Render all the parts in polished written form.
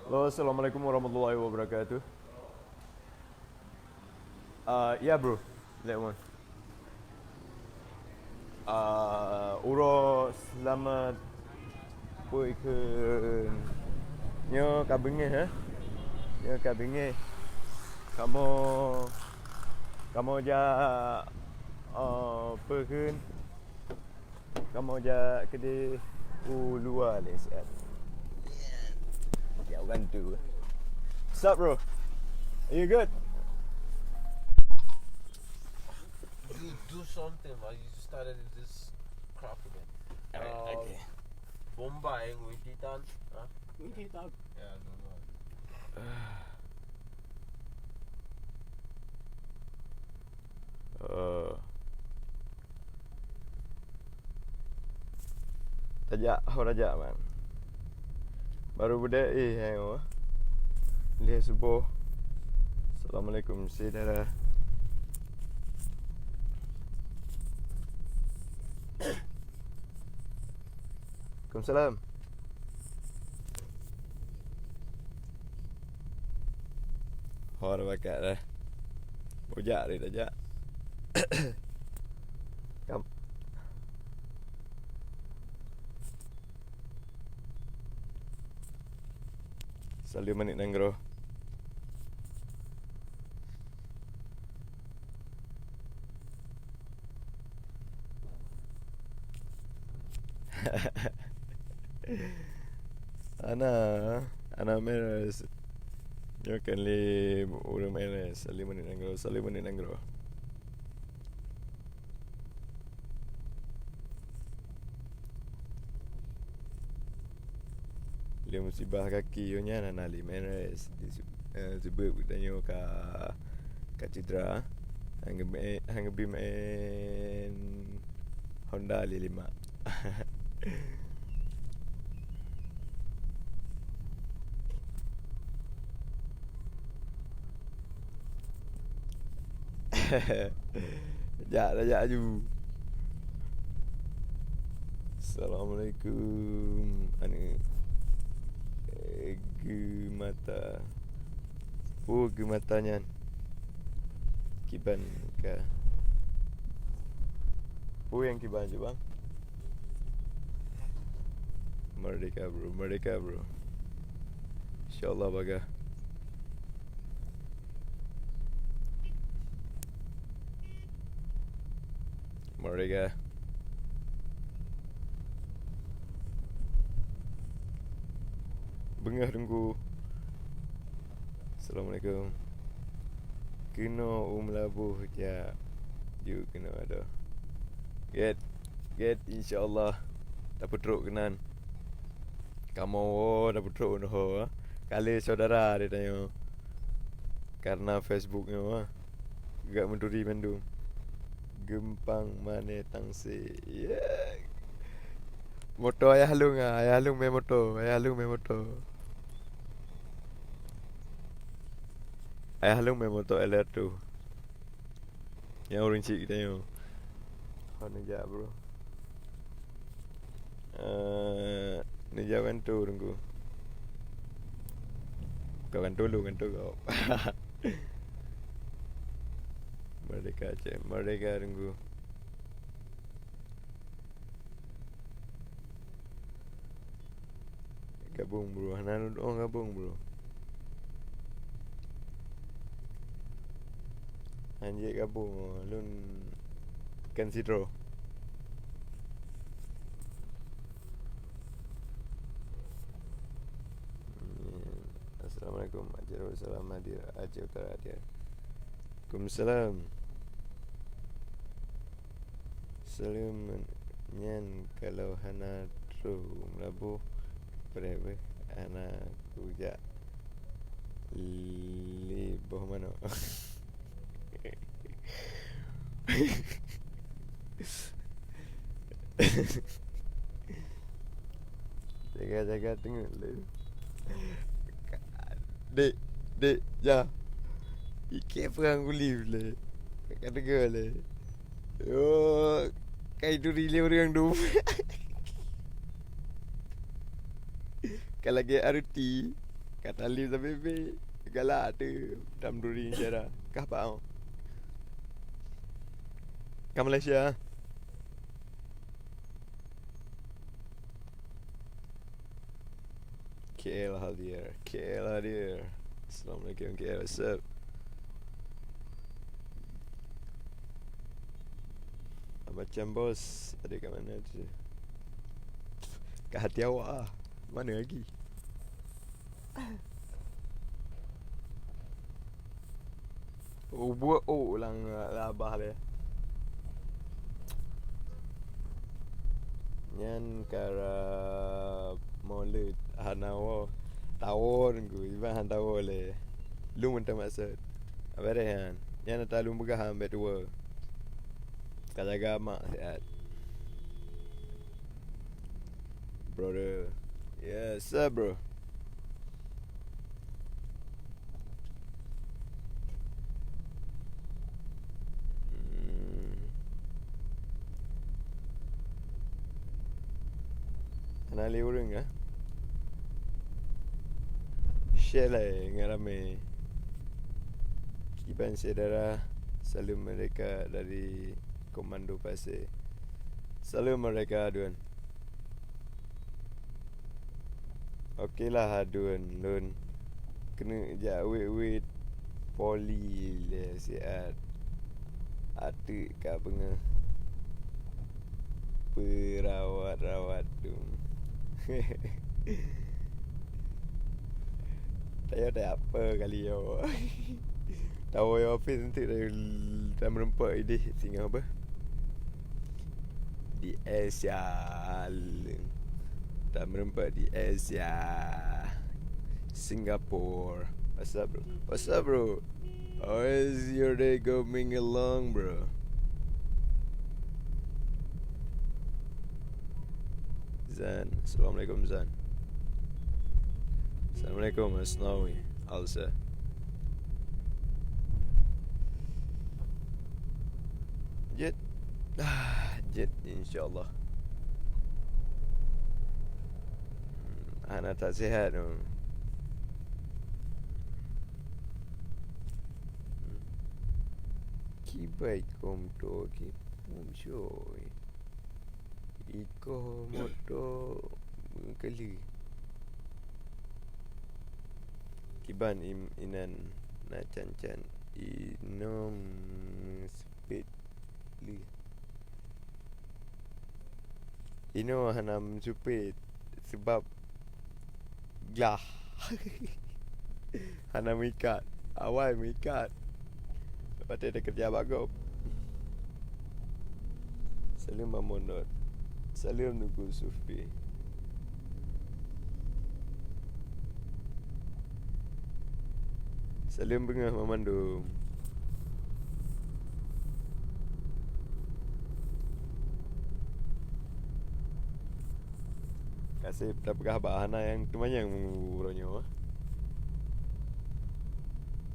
Halo, assalamualaikum warahmatullahi wabarakatuh. Yeah, bro, that one. Uro selamat pui ke nyo kabenge ha? Nyo kabenge. Kamu kamu ja perken. Kamu ja kede luar le siap. Ya orang tu. What's up, bro? Are you good? You do something, man. You just started this crap again. Okay. Bomba yang wintitan. Huh? Wintitan. Yeah, no. Tajak, tajak man. Baru budak hang lihat subuh. Assalamualaikum saudara. Waalaikumsalam. Hor bakat dah. Bojak dia tajak. Kam. Selalu menit nanggro. Ana meres. Yo kan li urang meres. Selalu menit nanggro. Dia musibah kaki yo nya nana li meres. Sebab danyo ka Citra. Hang bi main Honda li 5. Sekejap ju. Assalamualaikum. Gemata. Gematanya. Kiban ke. Yang kiban je bang. Merdeka bro. InsyaAllah baga. Merdeka. Bengah tunggu. Assalamualaikum. Kena labuh je. You kena ada. Get insyaAllah. Dapat teruk kenan. Kamu dapat teruk noh. Kali saudara dia tanya. Karena Facebooknya gak menduri mendung. Gempang mana tangse. Yeah. Motor ayah halung main motor. Ayah halung main motor alert tu. Yang orang cik kita yo. Mana jap bro. Ni jawapan tu tunggu. Kawan tolong kan tu kau. Merdeka Aceh, merdeka tunggu. Gabung bro, Hanan gabung bro. Anjir gabung lun kan sidro. Assalamualaikum ajar Selamat di Aceh Utara dia. Waalaikumsalam. Salam nyan kalau hana tru melabuh berebe anak kujak li boh mano. Jaga tengok le. Dek, ja. Ikan perang guli le. Kata ke le. Oh, kai tu rile orang tu. Kalau lagi arti Kata Lim sa bebe. Galak tu. Dam duri cara. Kah pau. Kat Malaysia. KL hadir. KL hadir. Assalamualaikum KL. What's up? Macam bos. Ada kat mana tu? Kat hati awak lah. Mana lagi? Oh buat lang labah dia. Nyan kara molet hanawa tawon ku iban han tawon le. Lu mun tak maksud. Apa dia han? Nyan tak lu megah ambet dua. Kata jaga mak sihat. Brother. Yes sir bro. Kenali orang kah? Share lah dengan ramai. Kiban saudara. Salam mereka dari Komando Pasir. Salam mereka aduan. Okey lah aduan lun. Kena jak wait poli le sihat. Ada kat bengah. Perawat-rawat tu. Tak apa kali yo. Tahu yo office nanti dah merempak ide tinggal apa? Di Asia. Dah merempak di Asia. Singapore. What's up bro? What's up bro? How is your day going along bro? Zan. Assalamualaikum Zan. Assalamualaikum Asnawi Alsa. Jet. Jet insyaAllah. Anak tak sihat tu. Kibai kom to ki pum shoy. Iko moto kali. Kiban inan na can inom speed li. Ino hanam supit sebab glah. Hanam ikat. Awal mikat. Lepas tu ada kerja bagus. Salim Mamonot. Salam Nugul Sufi. Salam Bengah Memandung. Kasih dah pegah bahana yang temannya yang buronyo.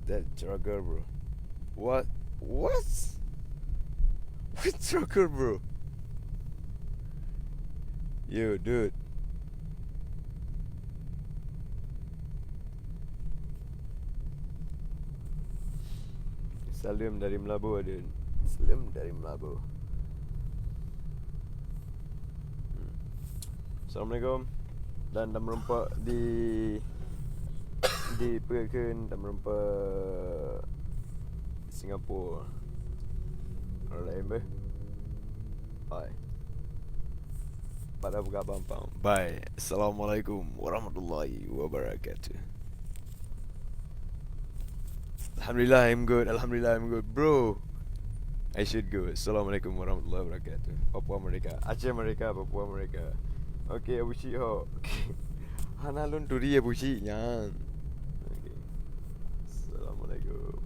That trucker bro. What? What trucker bro? Yo, dude. Salam dari Melabu, dude. Salam dari Melabu. Assalamualaikum. Dan dah merempak di perken dah merempak Singapura. Alright, bye. Bye. Pada buka bampang. Bye. Assalamualaikum warahmatullahi wabarakatuh. Alhamdulillah I'm good. Alhamdulillah I'm good. Bro, I should go. Assalamualaikum warahmatullahi wabarakatuh. Papua Merdeka. Aceh Merdeka, Papua Merdeka. Okay, Abu Syik ho. Okay. Hanalun duri Abu Syik yang. Okay. Assalamualaikum.